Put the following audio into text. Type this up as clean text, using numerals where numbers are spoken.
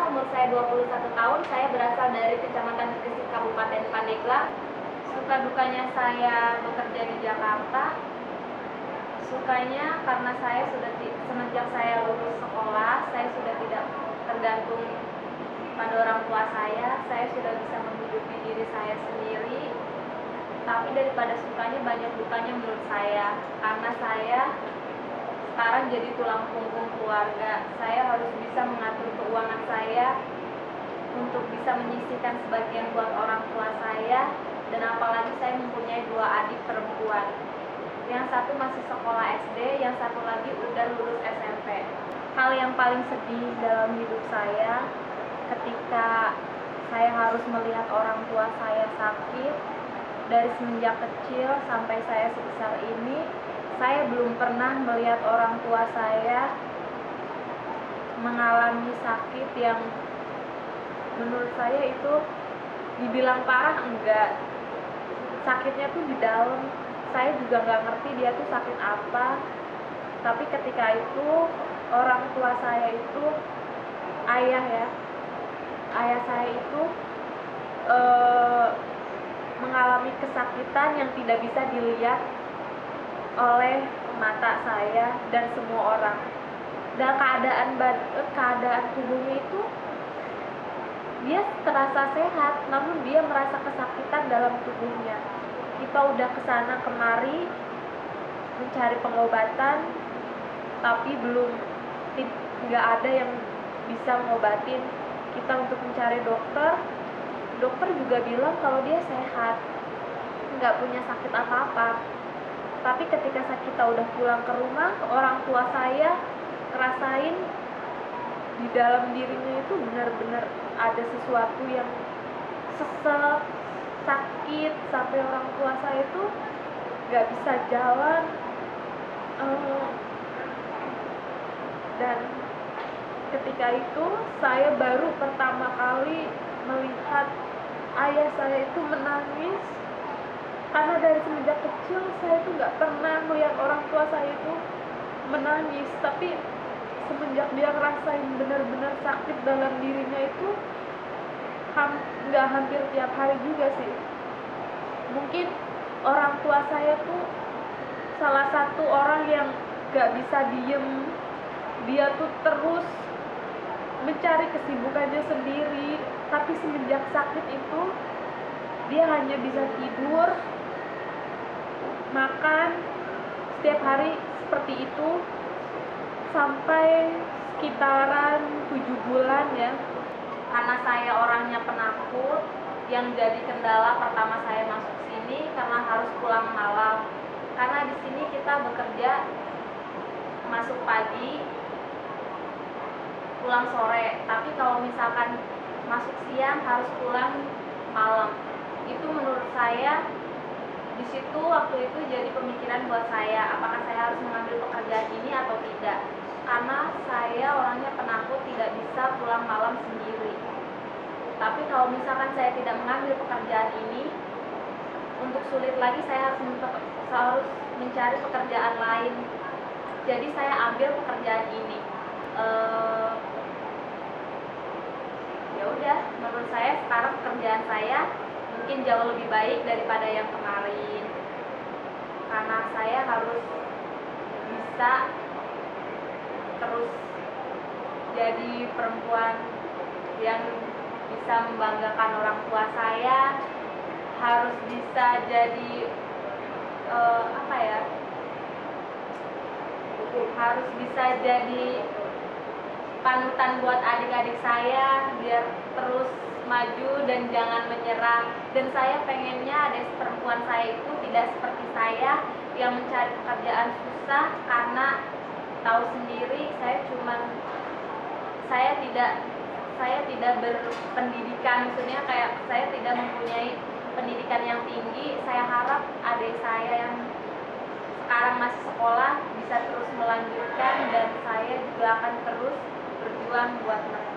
umur saya 21 tahun, saya berasal dari Kecamatan Gresik, Kabupaten Pandeglang. Suka dukanya saya bekerja di Jakarta. Sukanya karena saya sudah semenjak saya lulus sekolah, saya sudah tidak tergantung pada orang tua saya sudah bisa menghidupi diri saya sendiri. Tapi daripada sukanya, banyak dukanya menurut saya, karena saya sekarang jadi tulang punggung keluarga. Saya harus bisa mengatur keuangan saya untuk bisa menyisihkan sebagian buat orang tua saya, dan apalagi saya mempunyai 2 adik perempuan. Yang satu masih sekolah SD, yang satu lagi udah lulus SMP. Hal yang paling sedih dalam hidup saya ketika saya harus melihat orang tua saya sakit. Dari semenjak kecil sampai saya sebesar ini, saya belum pernah melihat orang tua saya mengalami sakit yang menurut saya itu dibilang parah enggak. Sakitnya tuh di dalam. Saya juga nggak ngerti dia tuh sakit apa. Tapi ketika itu orang tua saya itu, ayah saya itu mengalami kesakitan yang tidak bisa dilihat oleh mata saya dan semua orang. Dan keadaan tubuhnya itu dia terasa sehat, namun dia merasa kesakitan dalam tubuhnya. Kita udah kesana kemari mencari pengobatan, tapi nggak ada yang bisa ngobatin kita untuk mencari dokter. Dokter juga bilang kalau dia sehat, nggak punya sakit apa-apa. Tapi ketika kita udah pulang ke rumah, orang tua saya ngerasain di dalam dirinya itu benar-benar ada sesuatu yang sesek, sakit, sampai orang tua saya itu nggak bisa jalan. Dan ketika itu saya baru pertama kali melihat ayah saya itu menangis, karena dari semenjak kecil saya itu nggak pernah melihat orang tua saya itu menangis. Tapi semenjak dia ngerasain benar-benar sakit dalam dirinya itu, nggak hampir tiap hari juga sih. Mungkin orang tua saya tuh salah satu orang yang nggak bisa diem. Dia tuh terus mencari kesibukannya sendiri. Tapi semenjak sakit itu, dia hanya bisa tidur, makan setiap hari seperti itu sampai sekitaran 7 bulan ya. Karena saya orangnya penakut, yang jadi kendala pertama saya masuk sini karena harus pulang malam. Karena di sini kita bekerja masuk pagi, pulang sore. Tapi kalau misalkan masuk siang harus pulang malam. Itu menurut saya di situ waktu itu jadi pemikiran buat saya, apakah saya harus mengambil pekerjaan ini atau tidak. Karena saya orangnya penakut, tidak bisa pulang malam sendiri. Tapi kalau misalkan saya tidak mengambil pekerjaan ini, untuk sulit lagi saya harus mencari pekerjaan lain. Jadi saya ambil pekerjaan ini. Ya udah, menurut saya sekarang pekerjaan saya mungkin jauh lebih baik daripada yang kemarin. Karena saya harus bisa terus jadi perempuan yang bisa membanggakan orang tua saya, harus bisa jadi harus bisa jadi panutan buat adik-adik saya biar terus maju dan jangan menyerah. Dan saya pengennya adik perempuan saya itu tidak seperti saya yang mencari pekerjaan susah, karena tahu sendiri saya tidak berpendidikan, maksudnya kayak saya tidak mempunyai pendidikan yang tinggi. Saya harap adik saya yang sekarang masih sekolah bisa terus melanjutkan, dan saya juga akan terus berjuang buat mereka.